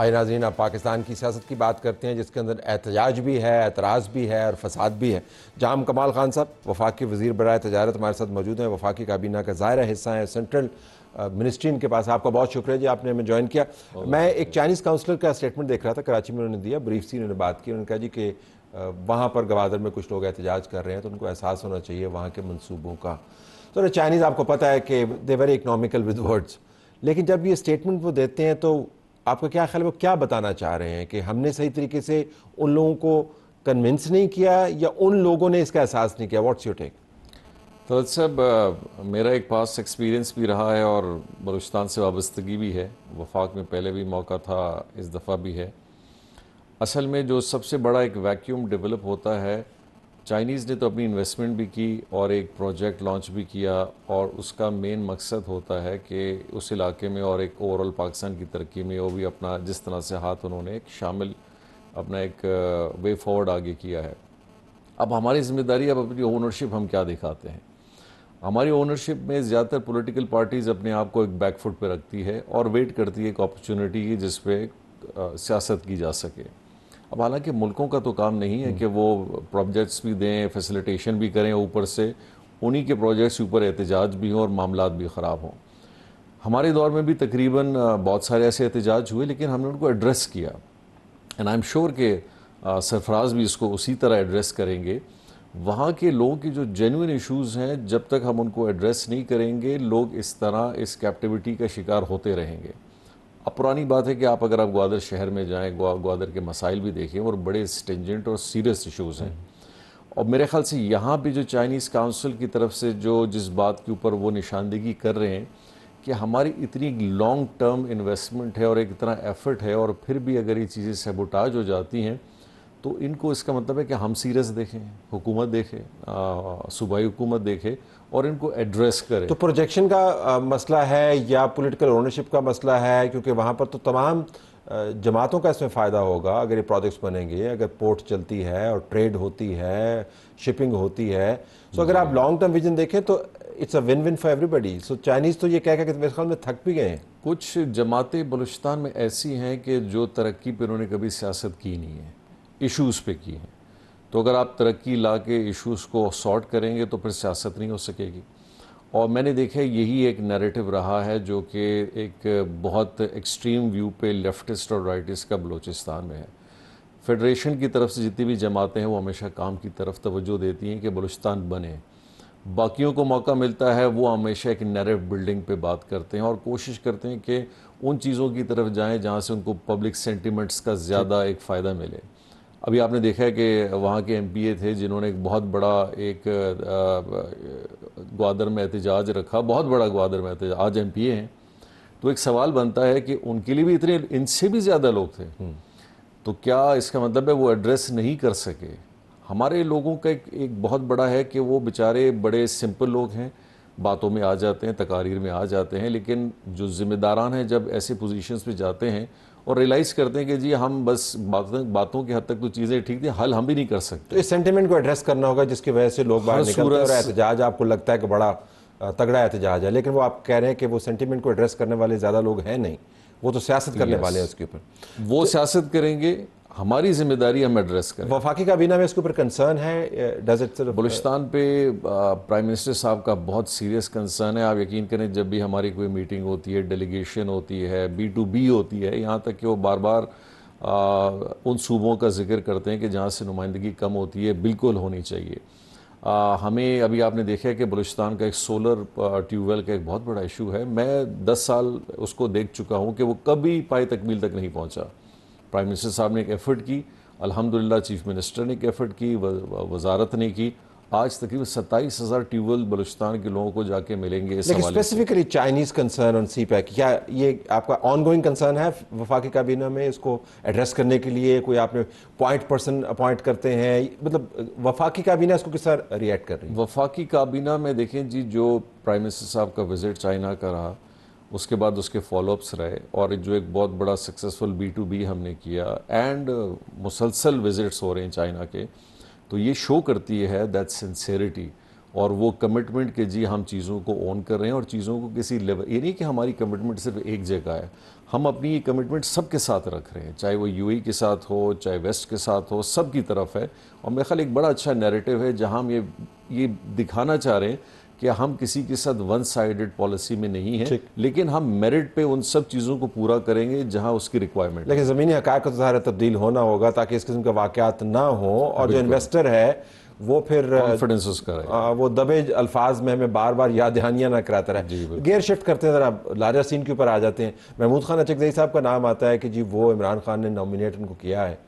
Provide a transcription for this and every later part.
आए नाज़रीन, आप पाकिस्तान की सियासत की बात करते हैं जिसके अंदर एहतजाज भी है, एतराज़ भी है और फसाद भी है। जाम कमाल खान साहब वफाकी वज़ीर बराए तजारत हमारे साथ मौजूद हैं, वफाकी काबीना का ज़ायरा हिस्सा है, सेंट्रल मिनिस्ट्री इनके पास। आपका बहुत शुक्रिया जी, आपने हमें ज्वाइन किया। मैं एक चाइनीज़ काउंसलर का स्टेटमेंट देख रहा था, कराची में उन्होंने दिया, ब्रीफ सी उन्होंने बात की। उन्होंने कहा जी कि वहाँ पर गवादर में कुछ लोग एहतजाज कर रहे हैं तो उनको एहसास होना चाहिए वहाँ के मनसूबों का। तो चाइनीज़ आपको पता है कि they very economical with words, लेकिन जब ये स्टेटमेंट वो देते हैं तो आपका क्या ख्याल है, वो क्या बताना चाह रहे हैं कि हमने सही तरीके से उन लोगों को कन्विंस नहीं किया या उन लोगों ने इसका एहसास नहीं किया? What's your take? तो सब मेरा एक पास एक्सपीरियंस भी रहा है और बलूचिस्तान से वाबस्तगी भी है। वफाक में पहले भी मौका था, इस दफ़ा भी है। असल में जो सबसे बड़ा एक वैक्यूम डेवलप होता है, चाइनीज़ ने तो अपनी इन्वेस्टमेंट भी की और एक प्रोजेक्ट लॉन्च भी किया और उसका मेन मकसद होता है कि उस इलाके में और एक ओवरऑल पाकिस्तान की तरक्की में वो भी अपना जिस तरह से हाथ उन्होंने एक शामिल अपना एक वे फॉरवर्ड आगे किया है। अब हमारी ज़िम्मेदारी, अब अपनी ओनरशिप हम क्या दिखाते हैं। हमारी ओनरशिप में ज़्यादातर पॉलिटिकल पार्टीज़ अपने आप को एक बैकफुट पे रखती है और वेट करती है एक अपॉर्चुनिटी की जिस पे सियासत की जा सके। अब हालांकि मुल्कों का तो काम नहीं है कि वो प्रोजेक्ट्स भी दें, फैसिलिटेशन भी करें, ऊपर से उन्हीं के प्रोजेक्ट्स के ऊपर एहतजाज भी हों और मामलात भी ख़राब हों। हमारे दौर में भी तकरीबन बहुत सारे ऐसे एहतजाज हुए, लेकिन हमने उनको एड्रेस किया एंड आई एम श्योर कि सरफराज भी इसको उसी तरह एड्रेस करेंगे। वहाँ के लोगों की जो जेन्युइन इश्यूज़ हैं, जब तक हम उनको एड्रेस नहीं करेंगे, लोग इस तरह इस कैप्टिविटी का शिकार होते रहेंगे। अब पुरानी बात है कि आप अगर आप ग्वादर शहर में जाएं, ग्वादर के मसाइल भी देखें और बड़े स्टेंजेंट और सीरियस इश्यूज़ हैं। और मेरे ख्याल से यहाँ भी जो चाइनीज़ काउंसिल की तरफ से जो जिस बात के ऊपर वो निशानदेही कर रहे हैं कि हमारी इतनी लॉन्ग टर्म इन्वेस्टमेंट है और एक इतना एफर्ट है और फिर भी अगर ये चीज़ें सैबोटाज हो जाती हैं तो इनको, इसका मतलब है कि हम सीरियस देखें, हुकूमत देखे, सूबाई हुकूमत देखे और इनको एड्रेस करें। तो प्रोजेक्शन का मसला है या पॉलिटिकल ओनरशिप का मसला है? क्योंकि वहाँ पर तो तमाम जमातों का इसमें फ़ायदा होगा अगर ये प्रोजेक्ट्स बनेंगे, अगर पोर्ट चलती है और ट्रेड होती है, शिपिंग होती है। सो अगर आप लॉन्ग टर्म विजन देखें तो it's a win win for everybody. So Chinese तो ये कह के मेरे ख्याल में थक भी गए हैं। कुछ जमातें बलूचिस्तान में ऐसी हैं कि जो तरक्की पर उन्होंने कभी सियासत की नहीं है, इश्यूज़ पे की हैं। तो अगर आप तरक्की ला के इश्यूज़ को सॉर्ट करेंगे तो फिर सियासत नहीं हो सकेगी। और मैंने देखा यही एक नैरेटिव रहा है जो कि एक बहुत एक्सट्रीम व्यू पे लेफ्टिस्ट और राइटिस्ट का बलूचिस्तान में है। फेडरेशन की तरफ से जितनी भी जमातें हैं वो हमेशा काम की तरफ तवज्जो देती हैं कि बलूचिस्तान बने। बाकियों को मौका मिलता है वो हमेशा एक नैरेटिव बिल्डिंग पे बात करते हैं और कोशिश करते हैं कि उन चीज़ों की तरफ जाएं जहाँ से उनको पब्लिक सेंटिमेंट्स का ज़्यादा एक फ़ायदा मिले। अभी आपने देखा है कि वहाँ के एमपीए थे जिन्होंने एक बहुत बड़ा एक ग्वादर में एहतजाज रखा, बहुत बड़ा ग्वादर में एहतजाज, आज एमपीए हैं। तो एक सवाल बनता है कि उनके लिए भी इतने, इनसे भी ज़्यादा लोग थे, तो क्या इसका मतलब है वो एड्रेस नहीं कर सके? हमारे लोगों का एक बहुत बड़ा है कि वो बेचारे बड़े सिंपल लोग हैं, बातों में आ जाते हैं, तकारीर में आ जाते हैं, लेकिन जो ज़िम्मेदारान हैं जब ऐसे पोजीशंस पे जाते हैं और रियलाइज़ करते हैं कि जी हम बस बातों की हद तक तो चीज़ें ठीक थी, हल हम भी नहीं कर सकते। तो इस सेंटिमेंट को एड्रेस करना होगा जिसकी वजह से लोग बाहर निकलते हैं और एहतजाज आपको लगता है कि बड़ा तगड़ा एहतजाज है, लेकिन वो आप कह रहे हैं कि वो सेंटिमेंट को एड्रेस करने वाले ज़्यादा लोग हैं नहीं, वो तो सियासत करने वाले हैं उसके ऊपर। वो सियासत करेंगे, हमारी जिम्मेदारी हम एड्रेस करें। वफाकी काबीना में इसके ऊपर कंसर्न है? डज इट बलूचिस्तान पे प्राइम मिनिस्टर साहब का बहुत सीरियस कंसर्न है। आप यकीन करें जब भी हमारी कोई मीटिंग होती है, डेलीगेशन होती है, B2B होती है, यहाँ तक कि वो बार बार उन सूबों का जिक्र करते हैं कि जहाँ से नुमाइंदगी कम होती है, बिल्कुल होनी चाहिए। हमें अभी आपने देखा है कि बलूचिस्तान का एक सोलर ट्यूबवेल का एक बहुत बड़ा इशू है। मैं 10 साल उसको देख चुका हूँ कि वो कभी पाए तकमील तक नहीं पहुँचा। प्राइम मिनिस्टर साहब ने एक एफ़र्ट की, अल्हम्दुलिल्लाह चीफ मिनिस्टर ने एक एफ़र्ट की, वजारत ने की। आज तकरीबन 27,000 ट्यूबवेल बलूचिस्तान के लोगों को जाके मिलेंगे इस लेकिन हवाले से। Specifically Chinese concern on CPEC, क्या ये आपका ऑनगोइंग कंसर्न है वफाकी काबीना में? इसको एड्रेस करने के लिए कोई आपने पॉइंट पर्सन अपॉइंट करते हैं? मतलब वफाकी काबीना इसको किस तरह रिएक्ट कर रही है? वफाकी काबीना में देखें जी, जो प्राइम मिनिस्टर साहब का विज़िट चाइना का रहा, उसके बाद उसके फॉलोअप्स रहे और जो एक बहुत बड़ा सक्सेसफुल B2B हमने किया एंड मुसलसल विज़िट्स हो रहे हैं चाइना के, तो ये शो करती है दैट सिंसेरिटी। और वो कमिटमेंट के जी हम चीज़ों को ओन कर रहे हैं और चीज़ों को किसी लेवल, ये नहीं कि हमारी कमिटमेंट सिर्फ एक जगह है, हम अपनी ये कमिटमेंट सबके साथ रख रहे हैं, चाहे वो यूएई के साथ हो, चाहे वेस्ट के साथ हो, सब की तरफ है। और मेरे ख्याल एक बड़ा अच्छा नैरेटिव है जहाँ हम ये दिखाना चाह रहे हैं कि हम किसी के साथ वन साइडेड पॉलिसी में नहीं है, लेकिन हम मेरिट पे उन सब चीज़ों को पूरा करेंगे जहाँ उसकी रिक्वायरमेंट। लेकिन ज़मीनी हक़ाइक़ को तो ज़ाहिर तब्दील होना होगा ताकि इस किस्म के वाक़यात ना हो और जो इन्वेस्टर है वो फिर कॉन्फिडेंस उसका रहे, वो दबे अल्फाज में हमें बार बार याद दहानियाँ ना कराता रहे। गेयर शिफ्ट करते हैं, ज़रा लार्जर सीन के ऊपर आ जाते हैं। महमूद खान अचकज़ई साहब का नाम आता है कि जी वो इमरान खान ने नॉमिनेट उनको किया है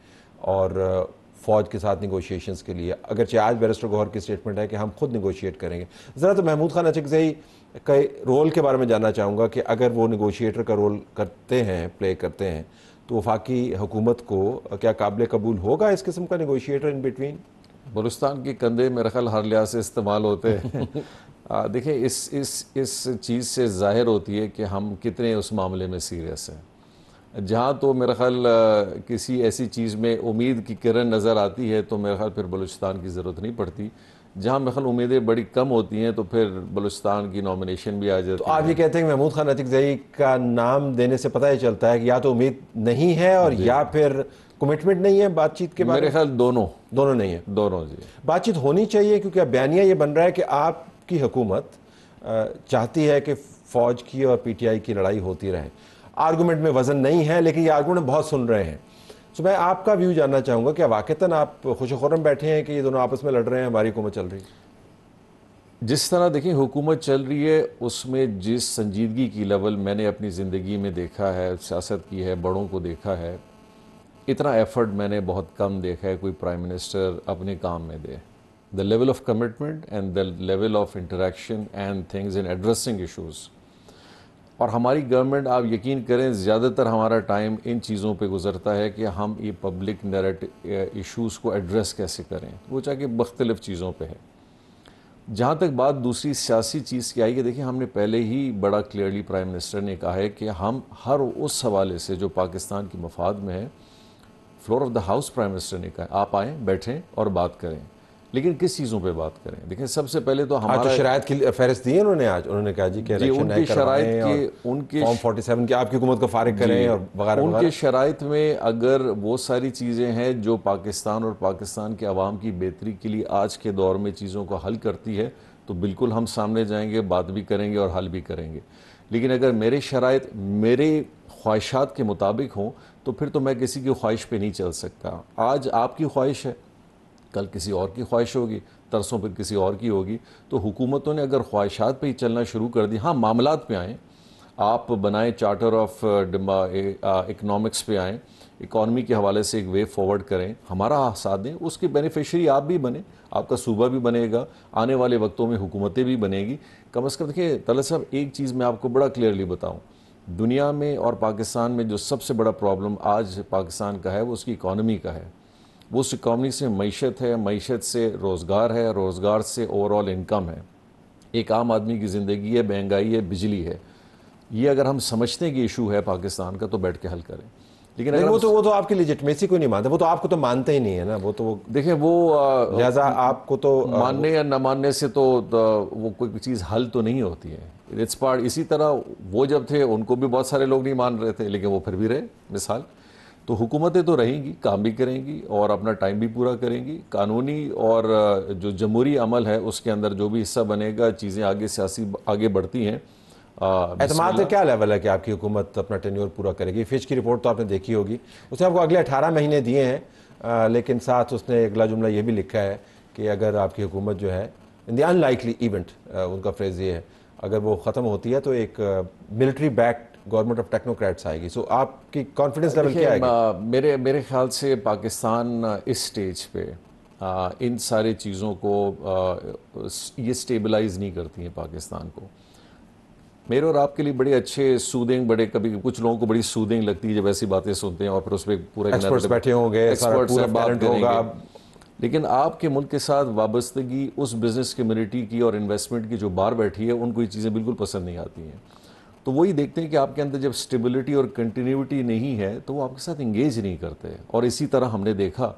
और फ़ौज के साथ निगोशिएशंस के लिए, अगरचे आज बैरिस्टर गौहर की स्टेटमेंट है कि हम खुद निगोशिएट करेंगे। ज़रा तो महमूद खान अचकज़ई के रोल के बारे में जानना चाहूँगा कि अगर वो निगोशिएटर का रोल करते हैं, प्ले करते हैं, तो वफाकी हुकूमत को क्या काबिल कबूल होगा इस किस्म का निगोशिएटर इन बिटवीन? बलूचिस्तान के कंधे मेरे ख्याल हर लिहाज से इस्तेमाल होते हैं। देखिए इस चीज़ से ज़ाहिर होती है कि हम कितने उस मामले में सीरियस हैं। जहाँ तो मेरा ख्याल किसी ऐसी चीज़ में उम्मीद की किरण नज़र आती है तो मेरा ख्याल फिर बलूचिस्तान की ज़रूरत नहीं पड़ती। जहाँ मेरे ख्याल उम्मीदें बड़ी कम होती हैं तो फिर बलूचिस्तान की नॉमिनेशन भी आ जाती है। तो आप ये कहते हैं कि महमूद खान अचकज़ई का नाम देने से पता ही चलता है कि या तो उम्मीद नहीं है और या फिर कमिटमेंट नहीं है बातचीत के बारे में? मेरे ख्याल दोनों नहीं है। दोनों जी। बातचीत होनी चाहिए क्योंकि अब बयानिया ये बन रहा है कि आपकी हुकूमत चाहती है कि फ़ौज की और पीटीआई की लड़ाई होती रहे। आर्गूमेंट में वज़न नहीं है लेकिन ये आर्गूमेंट बहुत सुन रहे हैं। तो मैं आपका व्यू जानना चाहूँगा कि वाक़तन आप खुश खुर्रम बैठे हैं कि ये दोनों आपस में लड़ रहे हैं, हमारी हुकूमत चल रही है? जिस तरह देखिए हुकूमत चल रही है उसमें जिस संजीदगी की लेवल मैंने अपनी ज़िंदगी में देखा है, सियासत की है, बड़ों को देखा है, इतना एफर्ट मैंने बहुत कम देखा है कोई प्राइम मिनिस्टर अपने काम में दे। The level of commitment and the level of interaction and things in addressing issues. और हमारी गवर्नमेंट, आप यकीन करें, ज़्यादातर हमारा टाइम इन चीज़ों पे गुजरता है कि हम ये पब्लिक नैरेटिव इशूज़ को एड्रेस कैसे करें, वो चाहे कि मुख्तलिफ़ चीज़ों पे है। जहाँ तक बात दूसरी सियासी चीज़ की आई कि देखिए हमने पहले ही बड़ा क्लियरली प्राइम मिनिस्टर ने कहा है कि हम हर उस हवाले से जो पाकिस्तान की मफाद में है, floor of the house prime minister ने कहा आप आएँ, बैठें और बात करें। लेकिन किस चीज़ों पे बात करें? देखिए सबसे पहले तो हमारा आज शराइत की फहरिस्त दी है उन्होंने, आज उन्होंने कहा जी कि उनकी शराइत के उनके फॉर्म 47 की आपकी हुकूमत को फारिग करें और वगैरह उनके शराइत में अगर वो सारी चीज़ें हैं जो पाकिस्तान और पाकिस्तान के अवाम की बेहतरी के लिए आज के दौर में चीज़ों को हल करती है तो बिल्कुल हम सामने जाएंगे, बात भी करेंगे और हल भी करेंगे। लेकिन अगर मेरे शराइत मेरे ख्वाहिशात के मुताबिक हों तो फिर तो मैं किसी की ख्वाहिश पे नहीं चल सकता। आज आपकी ख्वाहिश है, कल किसी और की ख्वाहिश होगी, तरसों पर किसी और की होगी। तो हुकूमतों ने अगर ख्वाहिशात पे ही चलना शुरू कर दी, हाँ मामलात पे आएँ, आप बनाएं चार्टर ऑफ इकनॉमिक्स पे आएँ, इकॉनमी के हवाले से एक वे फॉरवर्ड करें, हमारा साथ दें, उसके बेनिफिशरी आप भी बने, आपका सूबा भी बनेगा, आने वाले वक्तों में हुकूमतें भी बनेगी। कम अज़ कम देखिए तलत साहब, एक चीज़ मैं आपको बड़ा क्लियरली बताऊँ, दुनिया में और पाकिस्तान में जो सबसे बड़ा प्रॉब्लम आज पाकिस्तान का है वो उसकी इकॉनमी का है। वो उस इकॉनमी से मईशत है, मईशत से रोज़गार है, रोज़गार से ओवरऑल इनकम है, एक आम आदमी की ज़िंदगी है, महंगाई है, बिजली है। ये अगर हम समझते हैं कि इशू है पाकिस्तान का तो बैठ के हल करें। लेकिन अगर वो तो आपकी लेजिटिमेसी को नहीं मानते, वो तो आपको तो मानते ही नहीं है ना। वो तो देखें वो लिहाजा आपको तो मानने या न मानने से तो वो कोई चीज़ हल तो नहीं होती है। It's part. इसी तरह वो जब थे उनको भी बहुत सारे लोग नहीं मान रहे थे लेकिन वो फिर भी रहे मिसाल। तो हुकूमतें तो रहेंगी, काम भी करेंगी और अपना टाइम भी पूरा करेंगी। कानूनी और जो जमहूरी अमल है उसके अंदर जो भी हिस्सा बनेगा, चीज़ें आगे सियासी आगे बढ़ती हैं। एतमाद का क्या लेवल है कि आपकी हुकूमत अपना टेन्योर पूरा करेगी? फिच की रिपोर्ट तो आपने देखी होगी, उसने आपको अगले 18 महीने दिए हैं, लेकिन साथ उसने अगला जुमला ये भी लिखा है कि अगर आपकी हुकूमत जो है इन द अनलाइकली इवेंट, उनका फ्रेज ये है, अगर वो ख़त्म होती है तो एक military backed government of technocrats आएगी। सो आपकी कॉन्फिडेंस लेवल क्या है? मेरे ख्याल से पाकिस्तान इस स्टेज पे इन सारी चीज़ों को ये स्टेबलाइज नहीं करती हैं पाकिस्तान को। मेरे और आपके लिए बड़े अच्छे सूदिंग, बड़े कभी कुछ लोगों को बड़ी सूदिंग लगती है जब ऐसी बातें सुनते हैं और फिर उस पर पूरा एक्सपर्ट्स बैठे होंगे, एक्सपर्ट्स से बात होगा। लेकिन आपके मुल्क के साथ वाबस्तगी उस बिज़नेस कम्युनिटी की और इन्वेस्टमेंट की जो बाहर बैठी है उनको ये चीज़ें बिल्कुल पसंद नहीं आती हैं। तो वही देखते हैं कि आपके अंदर जब स्टेबिलिटी और कंटिन्यूटी नहीं है तो वो आपके साथ इंगेज नहीं करते। और इसी तरह हमने देखा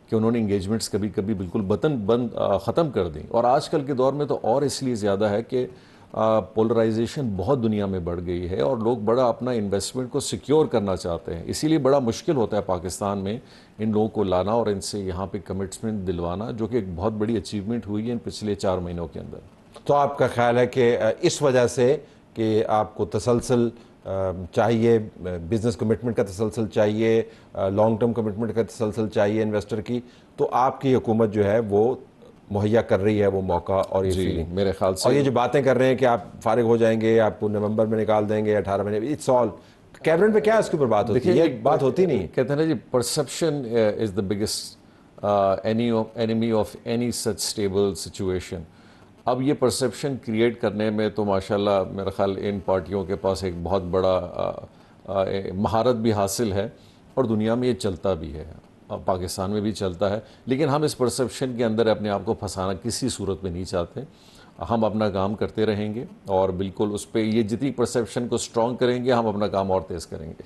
कि उन्होंने इंगेजमेंट्स कभी कभी बिल्कुल ख़त्म कर दी। और आजकल के दौर में तो और इसलिए ज़्यादा है कि पोलराइजेशन बहुत दुनिया में बढ़ गई है और लोग बड़ा अपना इन्वेस्टमेंट को सिक्योर करना चाहते हैं, इसीलिए बड़ा मुश्किल होता है पाकिस्तान में इन लोगों को लाना और इनसे यहाँ पे कमिटमेंट दिलवाना, जो कि एक बहुत बड़ी अचीवमेंट हुई है इन पिछले 4 महीनों के अंदर। तो आपका ख्याल है कि इस वजह से कि आपको तसलसल चाहिए, बिजनेस कमिटमेंट का तसलसल चाहिए, लॉन्ग टर्म कमिटमेंट का तसलसल चाहिए इन्वेस्टर की, तो आपकी हुकूमत जो है वो मुहैया कर रही है वो मौका और ये जी, फीलिंग मेरे ख्याल से। और ये जो बातें कर रहे हैं कि आप फारिग हो जाएंगे, आपको नवंबर में निकाल देंगे, 18 महीने, इट्स ऑल कैबिनेट में क्या इसके ऊपर बात होती है? ये बात होती नहीं। कहते हैं ना जी, perception is the biggest enemy of any such stable situation. अब ये परसेप्शन क्रिएट करने में तो माशाल्लाह मेरा ख्याल इन पार्टियों के पास एक बहुत बड़ा महारत भी हासिल है और दुनिया में ये चलता भी है, पाकिस्तान में भी चलता है। लेकिन हम इस परसेप्शन के अंदर अपने आप को फंसाना किसी सूरत में नहीं चाहते। हम अपना काम करते रहेंगे और बिल्कुल उस पर ये जितनी परसेप्शन को स्ट्रॉन्ग करेंगे हम अपना काम और तेज़ करेंगे।